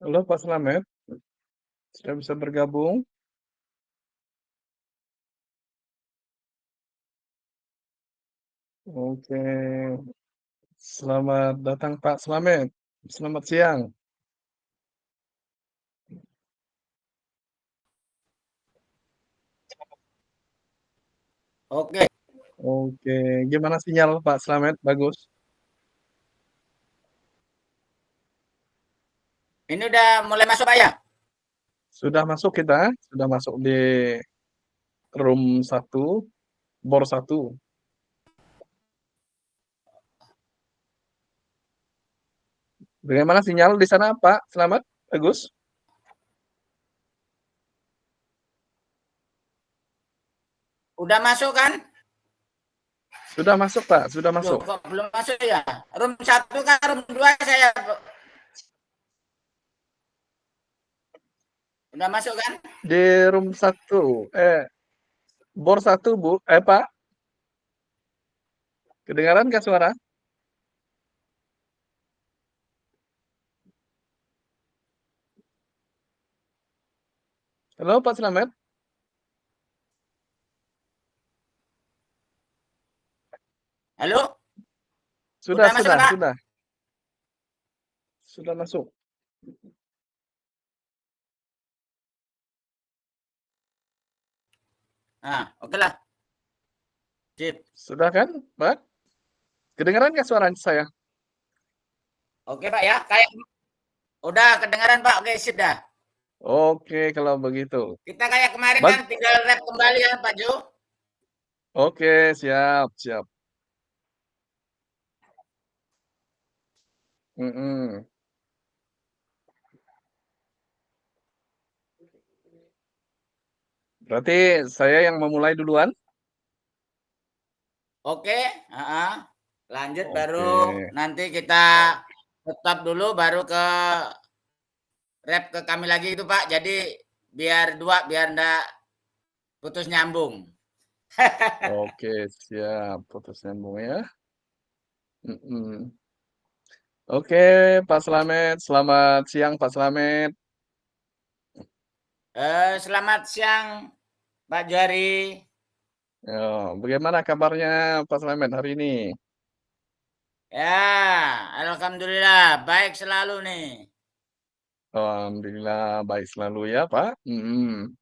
Halo Pak Slamet, sudah bisa bergabung? Oke, selamat datang Pak Slamet. Selamat siang. Oke, Oke, gimana sinyal Pak Slamet? Bagus. ini udah mulai masuk Pak ya? Sudah masuk di room satu, bor satu. Bagaimana sinyal di sana Pak Slamet? Bagus? Udah masuk kan? Sudah masuk Pak, sudah Loh, masuk. kok belum masuk ya? Room 1 kan room 2 saya. Udah masuk kan? Di room satu, bor satu Bu, Pak, kedengaran nggak suara? Halo Pak Slamet? Halo? Sudah, Udah masuk sudah, kan Pak? sudah. Sudah masuk. Nah, oke lah. Sip. Sudah kan, Pak? Kedengaran nggak suara saya? Oke Pak ya, kayak udah kedengaran Pak. Oke, sip dah. Oke, kalau begitu. Kita kayak kemarin Bag kan tinggal rep kembali ya Pak Jo. Oke, siap, siap. Mm-mm. Berarti saya yang memulai duluan? Oke, lanjut Oke, baru nanti kita tetap dulu baru ke rep ke kami lagi itu Pak. Jadi biar dua biar ndak putus nyambung. oke, siap. Putus nyambung ya. Mm-mm. Oke, Pak Slamet. Selamat siang, Pak Slamet. Selamat siang Pak Juari. Bagaimana kabarnya Pak Slamet hari ini? Ya, alhamdulillah baik selalu nih. Alhamdulillah baik selalu ya, Pak. Mm-mm.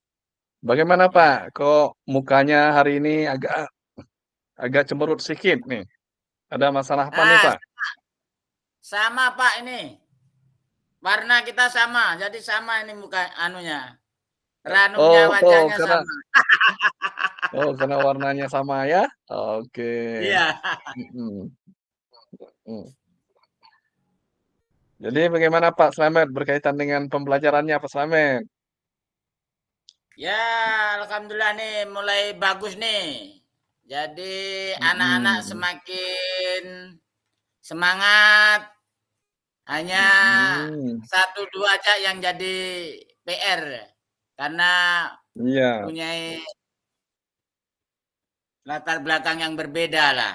Bagaimana, Ya. Pak? Kok mukanya hari ini agak agak cemberut sedikit nih? Ada masalah apa nih, Ah, Pak? sama Pak ini. Warna kita sama, jadi sama ini muka anunya. Ranumnya Oh, wajahnya karena sama. warnanya sama ya? Oke. Iya. Mm-mm. Mm. Jadi bagaimana Pak Slamet berkaitan dengan pembelajarannya Pak Slamet? Ya, alhamdulillah nih mulai bagus nih. Jadi anak-anak Mm-mm. semakin semangat. Hanya Mm-mm. satu dua aja yang jadi PR karena Iya. punya latar belakang yang berbeda lah.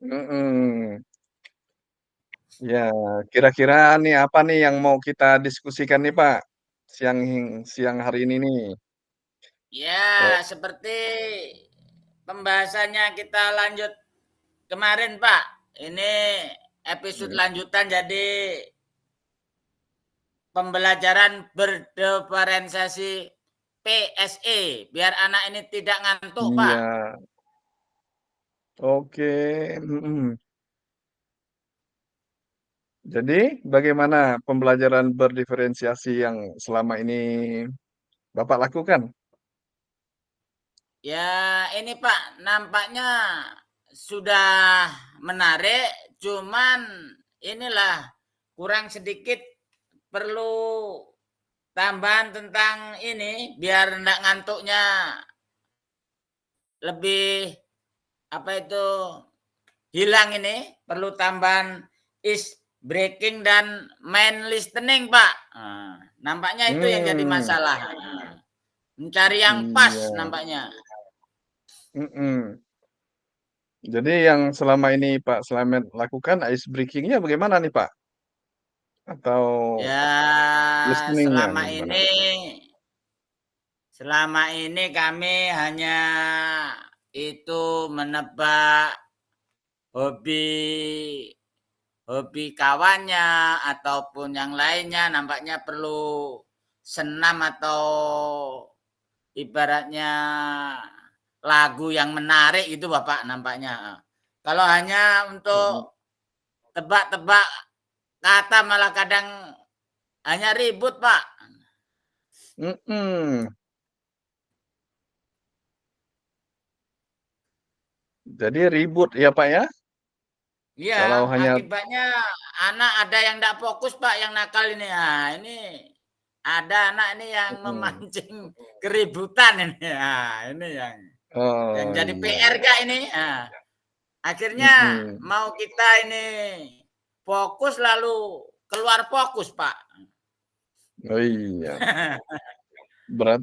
Mm-mm. Ya, kira-kira nih apa nih yang mau kita diskusikan nih Pak? Siang siang hari ini nih. Ya, Kok seperti pembahasannya kita lanjut kemarin, Pak. Ini episode lanjutan jadi pembelajaran berdiferensiasi PSE biar anak ini tidak ngantuk, Pak. iya. Oke. Mm-mm. Jadi bagaimana pembelajaran berdiferensiasi yang selama ini Bapak lakukan? Ya, ini Pak, nampaknya sudah menarik, cuman inilah kurang sedikit perlu tambahan tentang ini biar enggak ngantuknya lebih apa itu hilang ini perlu tambahan is breaking dan main listening Pak. Nampaknya itu yang jadi Hmm, masalah. Mencari yang iya. pas nampaknya. Mm-mm. Jadi yang selama ini Pak Slamet lakukan ice breaking-nya bagaimana nih Pak? atau Ya, listening-nya selama gimana? ini kami hanya itu menebak hobi hobi kawannya ataupun yang lainnya nampaknya perlu senam atau ibaratnya lagu yang menarik itu Bapak nampaknya. Kalau hanya untuk Mhm, tebak-tebak kata malah kadang hanya ribut Pak. mhm, jadi ribut ya, Pak, ya? Iya, Kalau hanya akibatnya anak ada yang tidak fokus Pak, yang nakal ini. Nah, ini ada anak ini yang mhm, memancing keributan ini. Nah, ini yang oh, jadi iya, PR Kak ini. Nah, akhirnya mhm, mau kita ini fokus lalu keluar fokus Pak. oh, iya, berat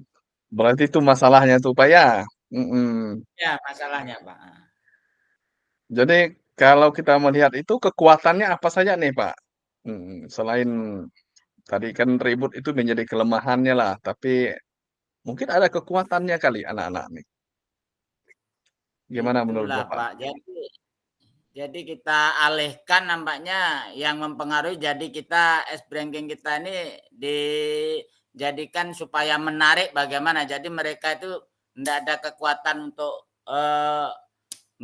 berarti itu masalahnya tuh, Pak, ya? Mhm, Ya masalahnya Pak. jadi kalau kita melihat itu kekuatannya apa saja nih, Pak? Selain tadi kan ribut itu menjadi kelemahannya lah, tapi mungkin ada kekuatannya kali anak-anak nih, gimana menurut Itulah Bapak? Pak. Jadi kita alihkan nampaknya yang mempengaruhi jadi kita S-Banking kita ini dijadikan supaya menarik bagaimana. Jadi mereka itu tidak ada kekuatan untuk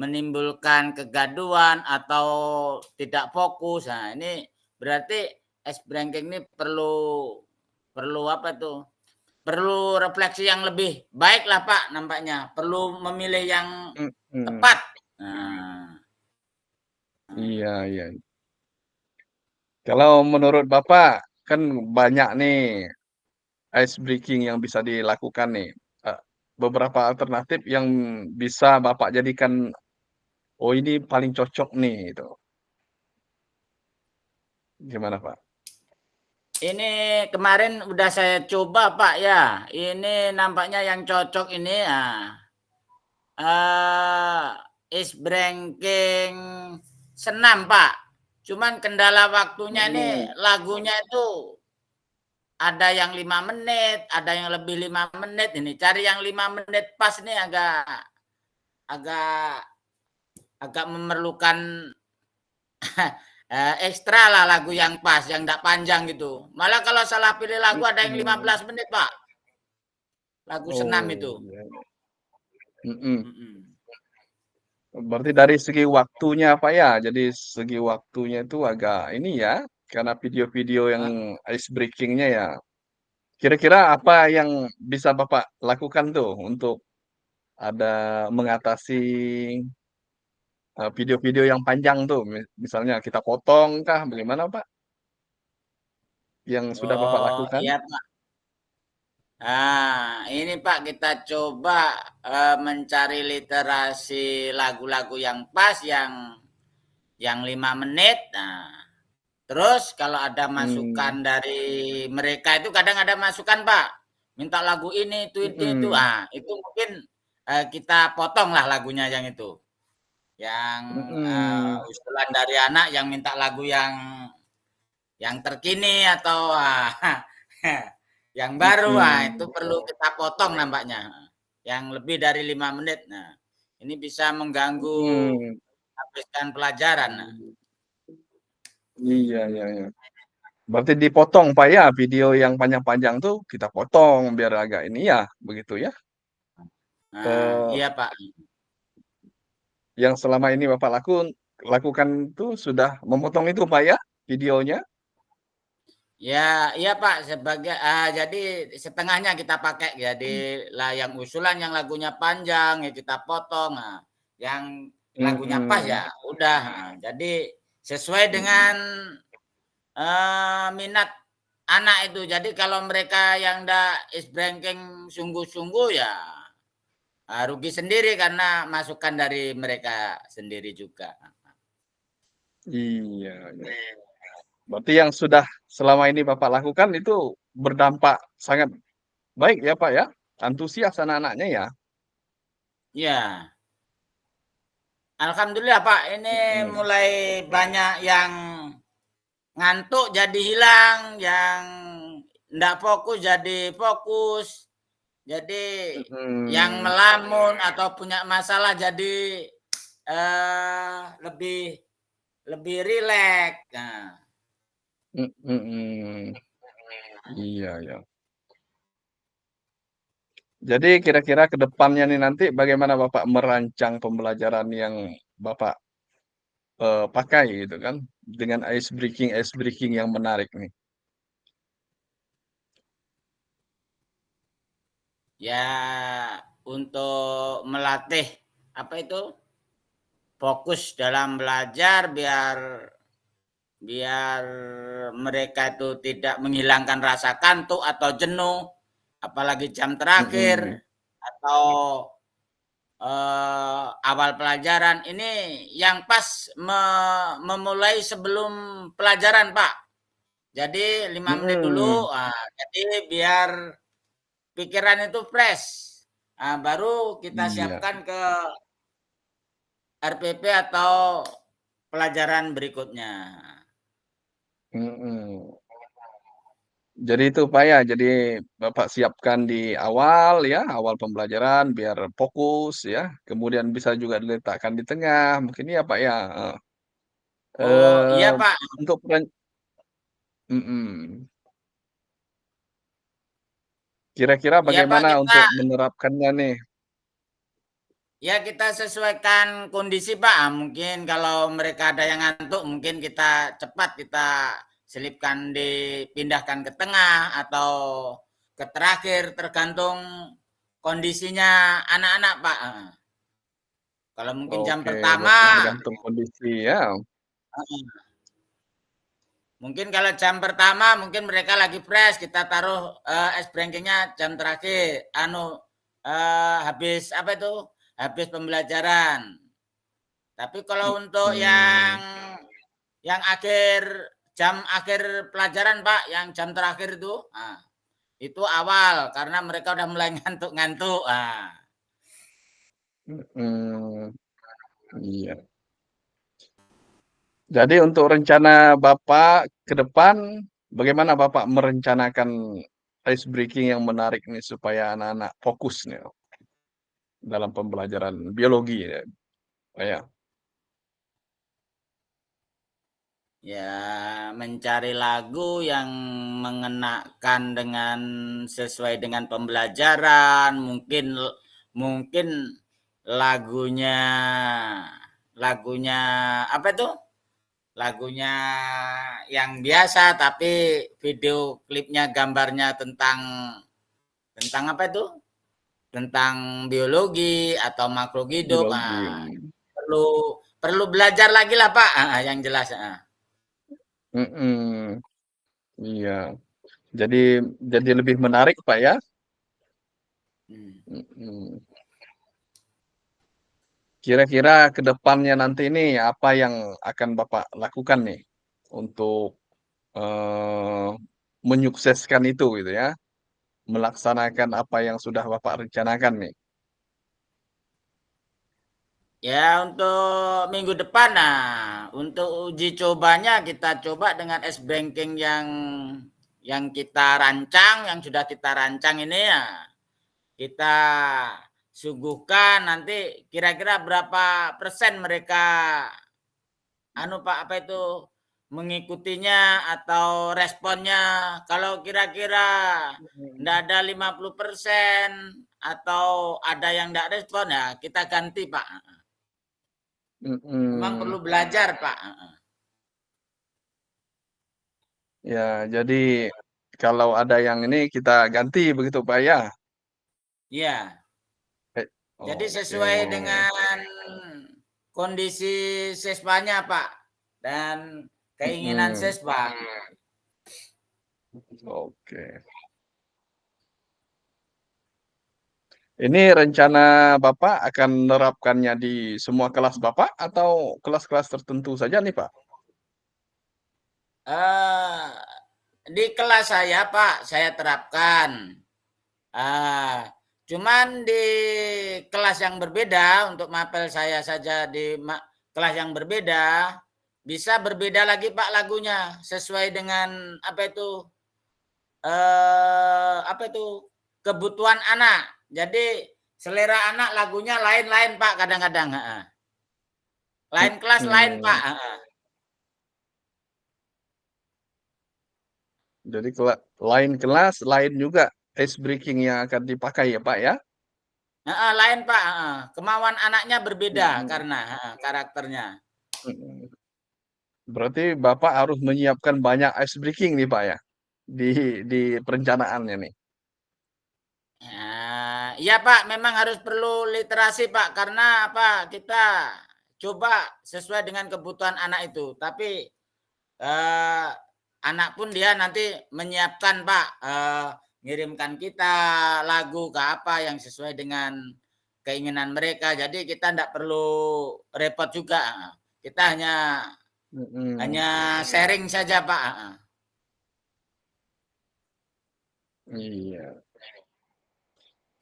menimbulkan kegaduhan atau tidak fokus. Nah, ini berarti S-Banking ini perlu perlu apa tuh? Perlu refleksi yang lebih baik lah Pak nampaknya. Perlu memilih yang Mhm, tepat. Nah, iya iya. Kalau menurut Bapak, kan banyak nih ice breaking yang bisa dilakukan nih, beberapa alternatif yang bisa Bapak jadikan, "Oh ini paling cocok nih," gitu. Gimana Pak? ini kemarin udah saya coba Pak ya. Ini nampaknya yang cocok ini ya. Is Branking senam Pak. Cuman kendala waktunya ini Mhm, lagunya itu ada yang 5 menit, ada yang lebih 5 menit ini. Cari yang 5 menit pas ini agak agak agak memerlukan ekstra lah lagu yang pas, yang enggak panjang gitu. Malah kalau salah pilih lagu ada yang mhm. 15 menit, Pak. Lagu senam itu. Oh, iya iya. Mhm. Mhm. Berarti dari segi waktunya Pak ya, jadi segi waktunya itu agak ini ya, karena video-video yang Heeh. ice breaking-nya ya. Kira-kira apa yang bisa Bapak lakukan tuh untuk ada mengatasi video-video yang panjang tuh, misalnya kita potong kah, bagaimana, Pak? Yang sudah Bapak Oh, lakukan? iya, Pak. Ini Pak kita coba, mencari literasi lagu-lagu yang pas, yang 5 menit. Nah, terus kalau ada Mmm, masukan dari mereka itu kadang ada masukan, Pak. Minta lagu ini, itu. mhm, Itu mungkin, kita potonglah lagunya yang itu. Yang, mhm, usulan dari anak yang minta lagu yang terkini atau, yang baru, itu mhm, perlu kita potong nampaknya. Yang lebih dari 5 menit. Nah, ini bisa mengganggu mhm, habiskan pelajaran. Nah. iya iya iya. Berarti dipotong, Pak, ya, video yang panjang-panjang tuh kita potong biar agak ini ya, begitu ya? Eee, Iya, Pak. yang selama ini Bapak lakukan tuh sudah memotong itu, Pak, ya, videonya? Ya, iya Pak, jadi setengahnya kita pakai. Jadi lah yang usulan yang lagunya panjang ya kita potong. Nah, yang lagunya pas Mhm, ya udah. Nah, jadi sesuai dengan mhm, minat anak itu. Jadi kalau mereka yang ndak isbranking sungguh-sungguh ya rugi sendiri karena masukan dari mereka sendiri juga. iya iya. Berarti yang sudah selama ini Bapak lakukan itu berdampak sangat baik ya, Pak, ya? Antusias anak-anaknya ya? Iya. Alhamdulillah Pak, ini Mhm, mulai banyak yang ngantuk jadi hilang, yang nggak fokus jadi fokus, jadi yang Mhm. melamun atau punya masalah jadi lebih lebih rileks. Nah, Mhm. Iya ya. Jadi kira-kira ke depannya nih nanti bagaimana Bapak merancang pembelajaran yang Bapak, pakai gitu kan, dengan ice breaking yang menarik nih? ya untuk melatih apa itu fokus dalam belajar biar biar mereka itu tidak menghilangkan rasa kantuk atau jenuh, apalagi jam Mhm. terakhir atau awal pelajaran ini yang pas memulai sebelum pelajaran Pak. Jadi 5 menit Mhm. dulu, jadi biar pikiran itu fresh. Baru kita Iya. siapkan ke RPP atau pelajaran berikutnya. Mhm. Jadi itu Pak ya, jadi Bapak siapkan di awal ya, awal pembelajaran biar fokus ya, kemudian bisa juga diletakkan di tengah, mungkin ya Pak ya, heeh. Oh iya Eee, Pak, untuk mhm, kira-kira iya Pak bagaimana kita untuk menerapkannya nih? ya kita sesuaikan kondisi Pak. Mungkin kalau mereka ada yang ngantuk, mungkin kita cepat kita selipkan dipindahkan ke tengah atau ke terakhir tergantung kondisinya anak-anak Pak. Kalau mungkin jam Oke, berarti pertama, tergantung kondisi ya? mungkin kalau jam pertama mungkin mereka lagi fresh, kita taruh es brengkingnya jam terakhir, habis apa itu? Habis pembelajaran. Tapi kalau untuk Mhm, yang jam akhir pelajaran Pak, yang jam terakhir itu, itu awal karena mereka udah mulai ngantuk-ngantuk. mhm, iya. Jadi untuk rencana Bapak ke depan, bagaimana Bapak merencanakan ice breaking yang menarik nih supaya anak-anak fokus nih dalam pembelajaran biologi ya, Pak, ya? Ya, mencari lagu yang mengenakan dengan sesuai dengan pembelajaran, mungkin mungkin lagunya lagunya apa itu? Lagunya yang biasa tapi video klipnya gambarnya tentang apa itu? Tentang biologi atau makhluk hidup. Biologi, Perlu perlu belajar lagi lah Pak, yang jelas. mhm, iya. Jadi jadi lebih menarik, Pak, ya? Hmm. Mhm. Kira-kira ke depannya nanti ini apa yang akan Bapak lakukan nih untuk, eee, menyukseskan itu gitu ya, melaksanakan apa yang sudah Bapak rencanakan nih? Ya untuk minggu depan, nah untuk uji cobanya kita coba dengan S-banking yang kita rancang, yang sudah kita rancang ini ya, kita suguhkan nanti kira-kira berapa persen mereka Pak, apa itu, mengikutinya atau responnya. Kalau kira-kira ndak Mhm. ada 50% atau ada yang ndak respon, ya kita ganti, Pak. Memang perlu Mhm. belajar, Pak. Ya, jadi kalau ada yang ini kita ganti begitu, Pak, ya? Iya. Eh, Jadi oke. sesuai dengan kondisi siswanya, Pak, dan keinginan Mhm. siswa. Oke. Ini rencana Bapak akan menerapkannya di semua kelas Bapak atau kelas-kelas tertentu saja nih, Pak? Eh, di kelas saya, Pak, saya terapkan. Ah, cuman di kelas yang berbeda untuk mapel saya saja di kelas yang berbeda. bisa berbeda lagi Pak lagunya sesuai dengan kebutuhan anak. Jadi selera anak lagunya lain-lain Pak kadang-kadang. Lain kelas lain Pak. Jadi lain kelas, lain juga ice breaking yang akan dipakai ya Pak ya? Lain Pak. Kemauan anaknya berbeda Mhm, karena karakternya. mhm. Berarti Bapak harus menyiapkan banyak ice breaking nih Pak ya? Di perencanaannya nih? Iya Pak, memang harus perlu literasi Pak, karena apa, kita coba sesuai dengan kebutuhan anak itu. Tapi anak pun dia nanti menyiapkan Pak, ngirimkan kita lagu ke apa yang sesuai dengan keinginan mereka. Jadi kita tidak perlu repot juga. Kita hanya Mhm, hanya sharing saja Pak. iya.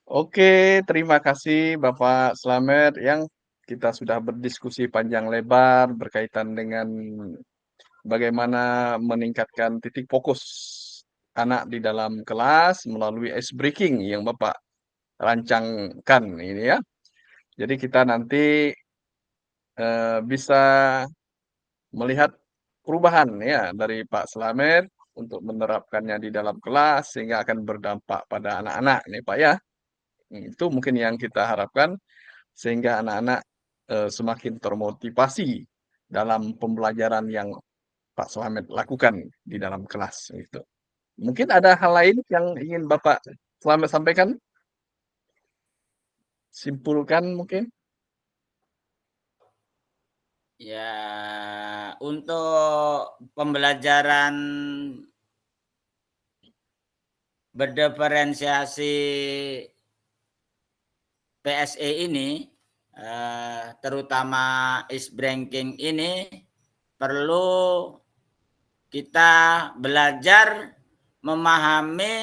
Oke, terima kasih Bapak Slamet yang kita sudah berdiskusi panjang lebar berkaitan dengan bagaimana meningkatkan titik fokus anak di dalam kelas melalui ice breaking yang Bapak rancangkan ini ya. Jadi kita nanti, bisa melihat perubahan ya dari Pak Slamet untuk menerapkannya di dalam kelas sehingga akan berdampak pada anak-anak nih Pak ya. Itu mungkin yang kita harapkan sehingga anak-anak, semakin termotivasi dalam pembelajaran yang Pak Slamet lakukan di dalam kelas gitu. Mungkin ada hal lain yang ingin Bapak Slamet sampaikan? Simpulkan mungkin? Ya, untuk pembelajaran berdiferensiasi PSE ini, terutama is banking ini perlu kita belajar memahami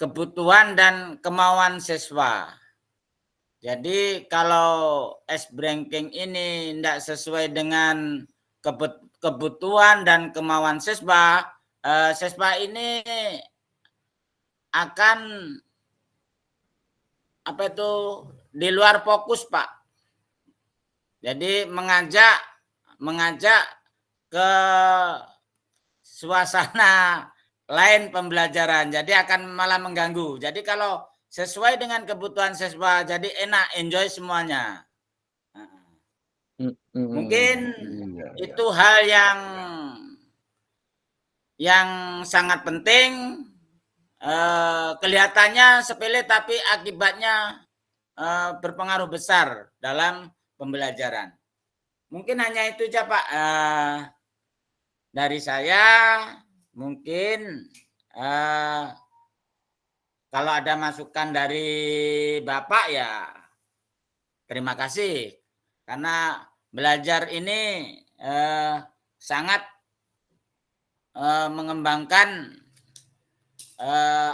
kebutuhan dan kemauan siswa. Jadi kalau S-Banking ini tidak sesuai dengan kebutuhan dan kemauan siswa, siswa ini akan di luar fokus Pak. Jadi mengajak ke suasana lain pembelajaran. Jadi akan malah mengganggu. Jadi kalau sesuai dengan kebutuhan siswa, jadi enak, enjoy semuanya. Mungkin Mhm, iya iya. itu hal yang sangat penting. Kelihatannya sepele tapi akibatnya berpengaruh besar dalam pembelajaran. Mungkin hanya itu saja Pak dari saya. Mungkin kalau ada masukan dari Bapak ya terima kasih. Karena belajar ini sangat mengembangkan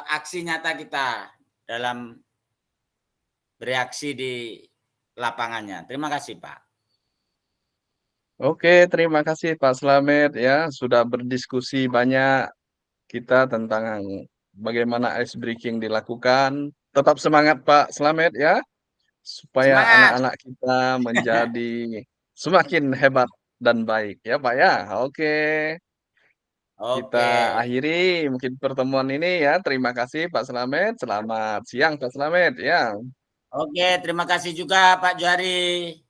aksi nyata kita dalam bereaksi di lapangannya. Terima kasih Pak. Oke, terima kasih Pak Slamet ya, sudah berdiskusi banyak kita tentang bagaimana ice breaking dilakukan. Tetap semangat Pak Slamet ya, supaya Semangat. anak-anak kita menjadi semakin hebat dan baik ya Pak ya. Oke, kita Oke. akhiri mungkin pertemuan ini ya. Terima kasih Pak Slamet. Selamat siang Pak Slamet ya. Oke, terima kasih juga Pak Juari.